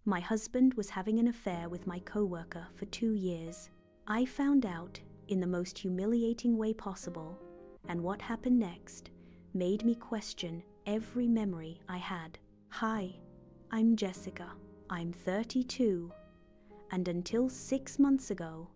My husband was having an affair with my coworker for 2 years. I found out in the most humiliating way possible, and what happened next made me question every memory I had. Hi, I'm Jessica. I'm 32, and until 6 months ago,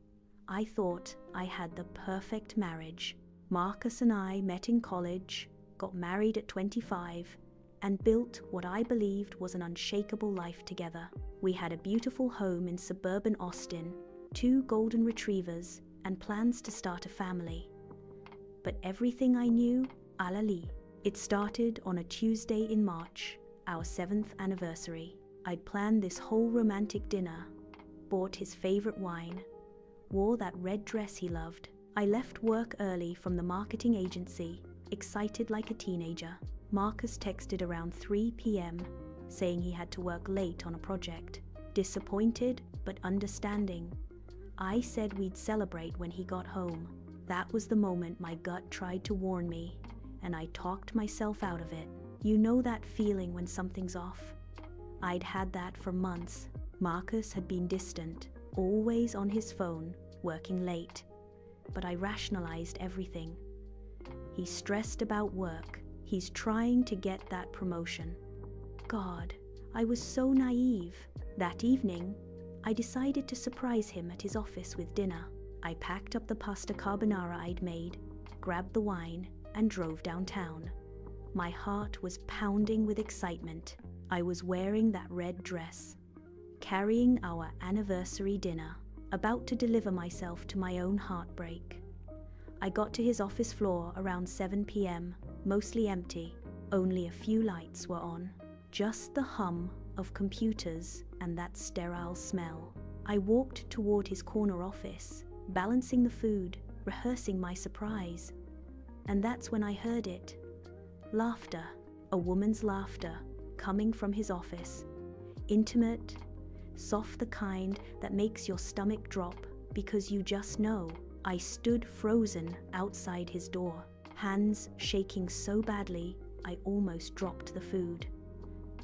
I thought I had the perfect marriage. Marcus and I met in college, got married at 25, and built what I believed was an unshakable life together. We had a beautiful home in suburban Austin, 2 golden retrievers, and plans to start a family. But everything I knew, alali. It started on a Tuesday in March, our 7th anniversary. I'd planned this whole romantic dinner, bought his favorite wine, wore that red dress he loved. I left work early from the marketing agency, excited like a teenager. Marcus texted around 3 p.m., saying he had to work late on a project. Disappointed, but understanding, I said we'd celebrate when he got home. That was the moment my gut tried to warn me, and I talked myself out of it. You know that feeling when something's off? I'd had that for months. Marcus had been distant, always on his phone, working late. But I rationalized everything. He's stressed about work. He's trying to get that promotion. God, I was so naive. That evening, I decided to surprise him at his office with dinner. I packed up the pasta carbonara I'd made, grabbed the wine, and drove downtown. My heart was pounding with excitement. I was wearing that red dress, carrying our anniversary dinner, about to deliver myself to my own heartbreak. I got to his office floor around 7 p.m., mostly empty. Only a few lights were on. Just the hum of computers and that sterile smell. I walked toward his corner office, balancing the food, rehearsing my surprise. And that's when I heard it. Laughter, a woman's laughter, coming from his office. Intimate, soft, the kind that makes your stomach drop because you just know. I stood frozen outside his door, hands shaking so badly I almost dropped the food.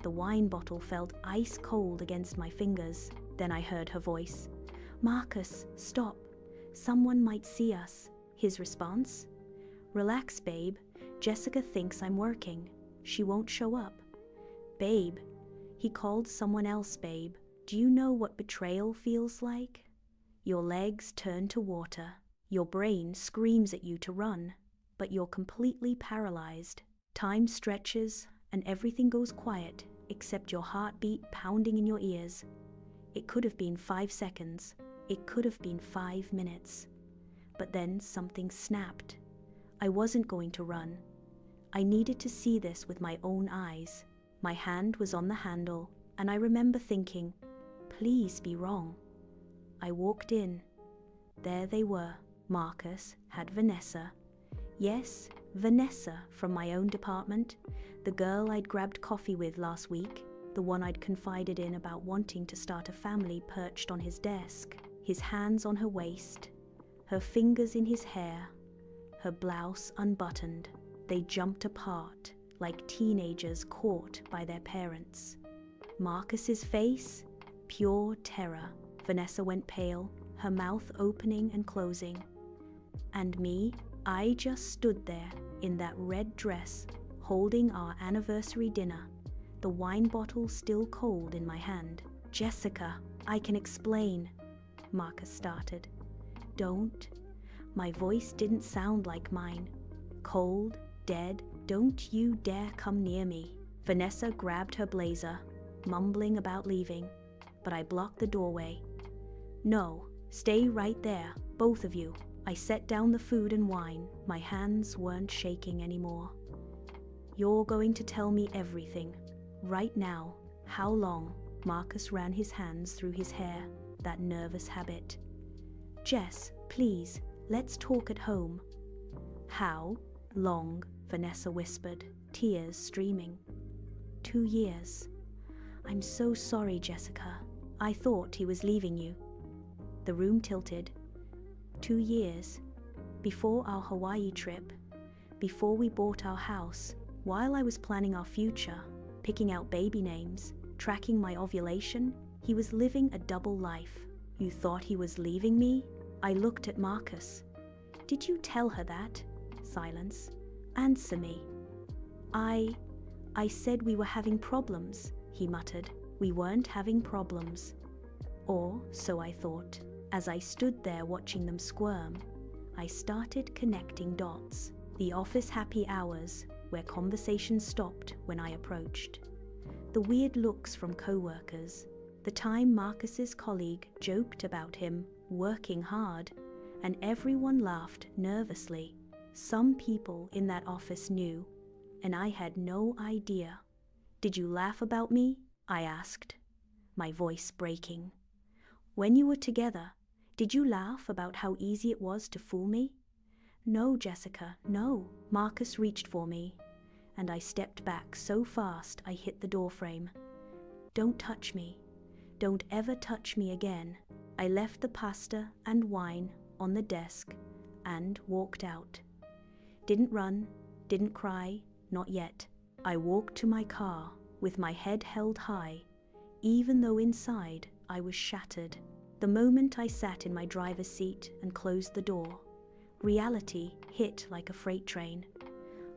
The wine bottle felt ice cold against my fingers. Then I heard her voice. "Marcus, stop. Someone might see us." His response? "Relax, babe. Jessica thinks I'm working. She won't show up." Babe. He called someone else babe. Do you know what betrayal feels like? Your legs turn to water. Your brain screams at you to run, but you're completely paralyzed. Time stretches and everything goes quiet except your heartbeat pounding in your ears. It could have been 5 seconds. It could have been 5 minutes. But then something snapped. I wasn't going to run. I needed to see this with my own eyes. My hand was on the handle, and I remember thinking, please be wrong. I walked in. There they were. Marcus had Vanessa. Yes, Vanessa from my own department, the girl I'd grabbed coffee with last week, the one I'd confided in about wanting to start a family, perched on his desk, his hands on her waist, her fingers in his hair, her blouse unbuttoned. They jumped apart like teenagers caught by their parents. Marcus's face, pure terror. Vanessa went pale, her mouth opening and closing. And me, I just stood there in that red dress, holding our anniversary dinner, the wine bottle still cold in my hand. "Jessica, I can explain," Marcus started. "Don't." My voice didn't sound like mine. Cold, dead. "Don't you dare come near me." Vanessa grabbed her blazer, mumbling about leaving, but I blocked the doorway. "No, stay right there, both of you." I set down the food and wine. My hands weren't shaking anymore. "You're going to tell me everything, right now." "How long?" Marcus ran his hands through his hair, that nervous habit. "Jess, please, let's talk at home." "How long?" Vanessa whispered, tears streaming. 2 years. "I'm so sorry, Jessica. I thought he was leaving you." The room tilted. 2 years. Before our Hawaii trip, before we bought our house, while I was planning our future, picking out baby names, tracking my ovulation, He was living a double life. You thought he was leaving me? I looked at Marcus. Did you tell her that? Silence. Answer me. I said we were having problems, he muttered. We weren't having problems. Or so I thought. As I stood there watching them squirm, I started connecting dots. The office happy hours, where conversation stopped when I approached. The weird looks from coworkers. The time Marcus's colleague joked about him working hard, and everyone laughed nervously. Some people in that office knew, and I had no idea. Did you laugh about me? I asked, my voice breaking. When you were together, did you laugh about how easy it was to fool me? No, Jessica, no. Marcus reached for me, and I stepped back so fast I hit the doorframe. Don't touch me. Don't ever touch me again. I left the pasta and wine on the desk and walked out. Didn't run, didn't cry, not yet. I walked to my car with my head held high, even though inside I was shattered. The moment I sat in my driver's seat and closed the door, reality hit like a freight train.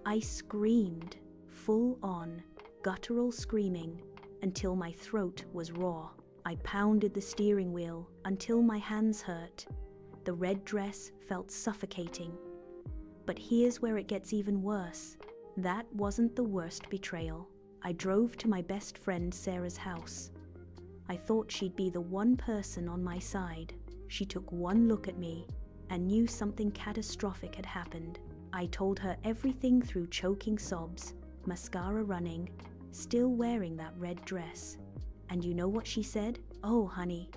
I screamed, full on, guttural screaming, until my throat was raw. I pounded the steering wheel until my hands hurt. The red dress felt suffocating. But here's where it gets even worse. That wasn't the worst betrayal. I drove to my best friend Sarah's house. I thought she'd be the one person on my side. She took one look at me and knew something catastrophic had happened. I told her everything through choking sobs, mascara running, still wearing that red dress. And you know what she said? Oh, honey,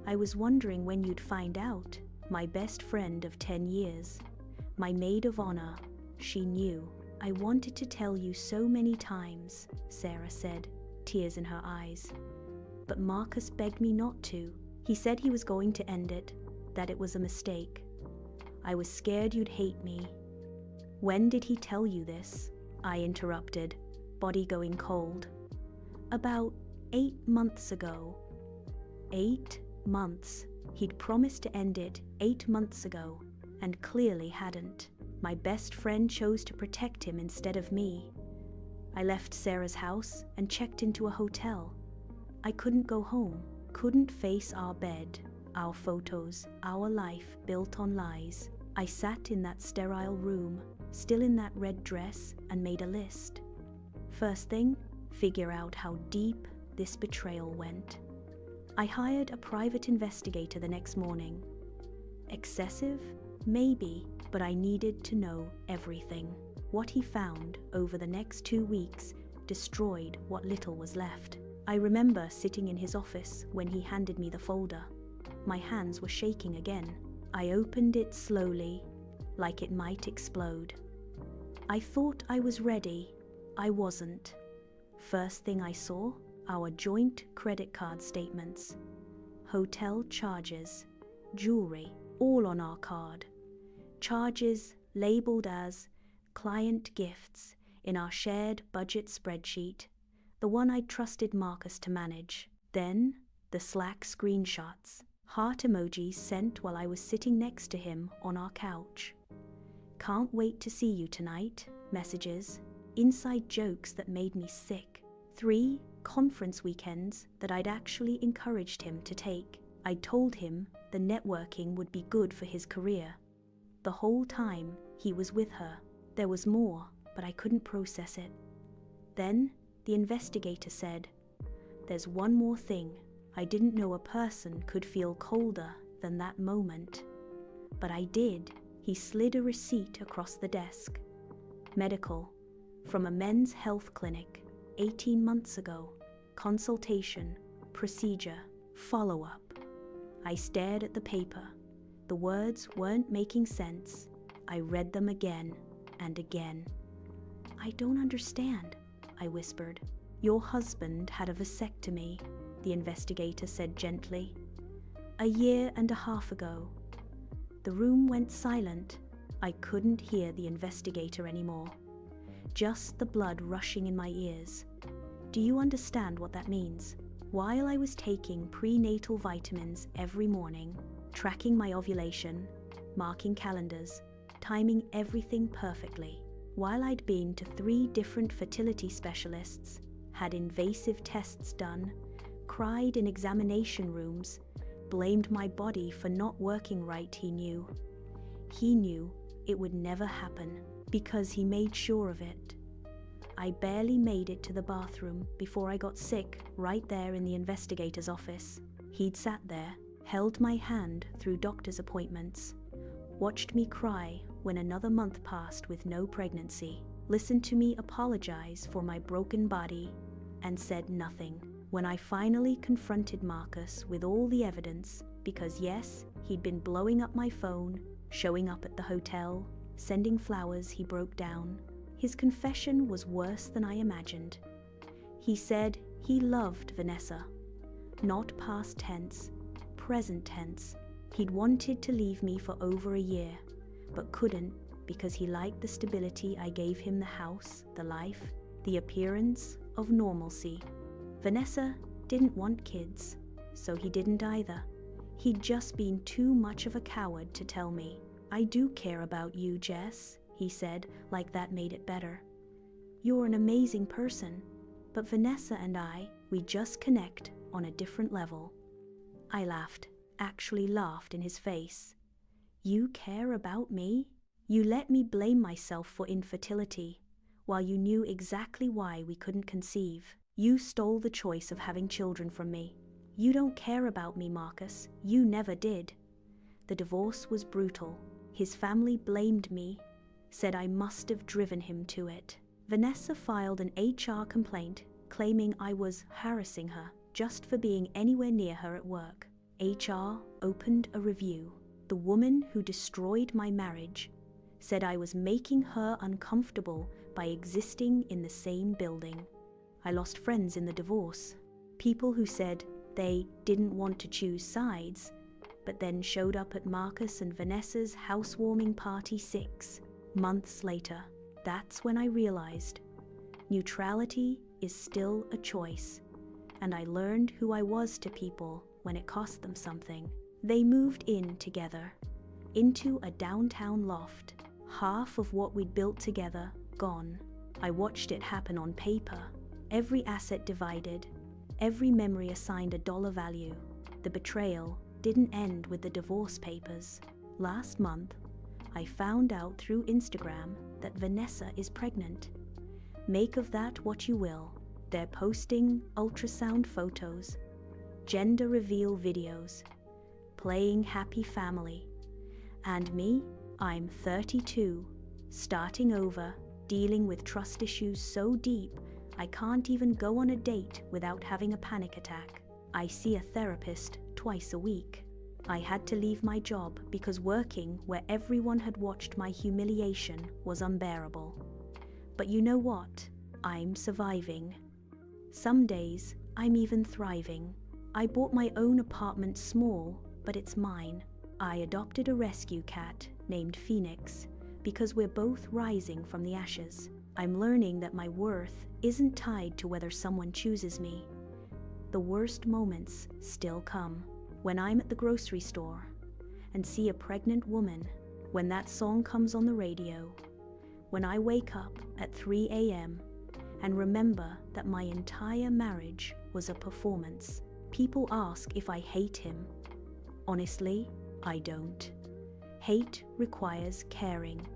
I was wondering when you'd find out. My best friend of 10 years, my maid of honor, she knew. I wanted to tell you so many times, Sarah said, tears in her eyes. But Marcus begged me not to. He said he was going to end it, that it was a mistake. I was scared you'd hate me. When did he tell you this? I interrupted, body going cold. About 8 months ago. 8 months. He'd promised to end it 8 months ago, and clearly hadn't. My best friend chose to protect him instead of me. I left Sarah's house and checked into a hotel. I couldn't go home, couldn't face our bed, our photos, our life built on lies. I sat in that sterile room, still in that red dress, and made a list. First thing, figure out how deep this betrayal went. I hired a private investigator the next morning. Excessive? Maybe, but I needed to know everything. What he found over the next 2 weeks destroyed what little was left. I remember sitting in his office when he handed me the folder. My hands were shaking again. I opened it slowly, like it might explode. I thought I was ready. I wasn't. First thing I saw, our joint credit card statements. Hotel charges, jewelry, all on our card. Charges labeled as client gifts in our shared budget spreadsheet, the one I'd trusted Marcus to manage. Then, the Slack screenshots, heart emojis sent while I was sitting next to him on our couch. Can't wait to see you tonight, messages, inside jokes that made me sick. 3 conference weekends that I'd actually encouraged him to take. I told him the networking would be good for his career. The whole time he was with her. There was more, but I couldn't process it. Then the investigator said, "There's one more thing. I didn't know a person could feel colder than that moment. But I did." He slid a receipt across the desk. Medical, from a men's health clinic, 18 months ago. Consultation, procedure, follow-up. I stared at the paper. The words weren't making sense. I read them again and again. "I don't understand," I whispered. "Your husband had a vasectomy," the investigator said gently. "1.5 years ago." The room went silent. I couldn't hear the investigator anymore. Just the blood rushing in my ears. "Do you understand what that means? While I was taking prenatal vitamins every morning, tracking my ovulation, marking calendars, timing everything perfectly. While I'd been to 3 different fertility specialists, had invasive tests done, cried in examination rooms, blamed my body for not working right, he knew. He knew it would never happen because he made sure of it. I barely made it to the bathroom before I got sick right there in the investigator's office. He'd sat there, held my hand through doctor's appointments, watched me cry when another month passed with no pregnancy, listened to me apologize for my broken body, and said nothing. When I finally confronted Marcus with all the evidence, because yes, he'd been blowing up my phone, showing up at the hotel, sending flowers, he broke down. His confession was worse than I imagined. He said he loved Vanessa. Not past tense, present tense. He'd wanted to leave me for over a year, but couldn't because he liked the stability I gave him, the house, the life, the appearance of normalcy. Vanessa didn't want kids, so he didn't either. He'd just been too much of a coward to tell me. "I do care about you, Jess," he said, like that made it better. "You're an amazing person, but Vanessa and we just connect on a different level." I laughed, actually laughed in his face. "You care about me? You let me blame myself for infertility, while you knew exactly why we couldn't conceive. You stole the choice of having children from me. You don't care about me, Marcus. You never did." The divorce was brutal. His family blamed me, said I must have driven him to it. Vanessa filed an HR complaint claiming I was harassing her just for being anywhere near her at work. HR opened a review. The woman who destroyed my marriage said I was making her uncomfortable by existing in the same building. I lost friends in the divorce. People who said they didn't want to choose sides, but then showed up at Marcus and Vanessa's housewarming party 6 months later. That's when I realized neutrality is still a choice, and I learned who I was to people when it cost them something. They moved in together, into a downtown loft, half of what we'd built together gone. I watched it happen on paper, every asset divided, every memory assigned a dollar value. The betrayal didn't end with the divorce papers. Last month, I found out through Instagram that Vanessa is pregnant. Make of that what you will. They're posting ultrasound photos, gender reveal videos, playing happy family. And me, I'm 32, starting over, dealing with trust issues so deep I can't even go on a date without having a panic attack. I see a therapist twice a week. I had to leave my job because working where everyone had watched my humiliation was unbearable. But you know what? I'm surviving. Some days, I'm even thriving. I bought my own apartment, small, but it's mine. I adopted a rescue cat named Phoenix because we're both rising from the ashes. I'm learning that my worth isn't tied to whether someone chooses me. The worst moments still come. When I'm at the grocery store and see a pregnant woman, when that song comes on the radio, when I wake up at 3 a.m. and remember that my entire marriage was a performance. People ask if I hate him. Honestly, I don't. Hate requires caring,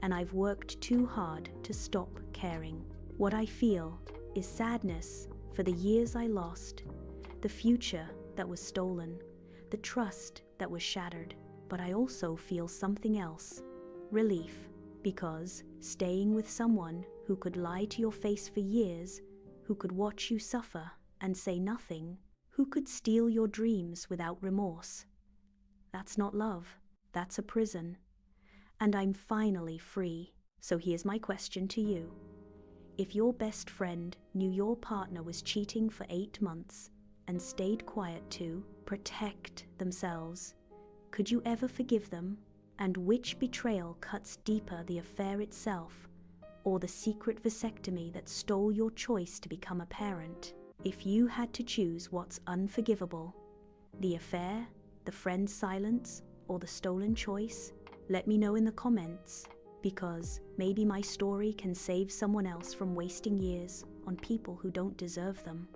and I've worked too hard to stop caring. What I feel is sadness for the years I lost, the future that was stolen, the trust that was shattered. But I also feel something else, relief, because staying with someone who could lie to your face for years, who could watch you suffer and say nothing, who could steal your dreams without remorse, that's not love, that's a prison. And I'm finally free. So here's my question to you. If your best friend knew your partner was cheating for 8 months and stayed quiet to protect themselves, could you ever forgive them? And which betrayal cuts deeper, the affair itself, or the secret vasectomy that stole your choice to become a parent? If you had to choose what's unforgivable, the affair, the friend's silence, or the stolen choice, let me know in the comments, because maybe my story can save someone else from wasting years on people who don't deserve them.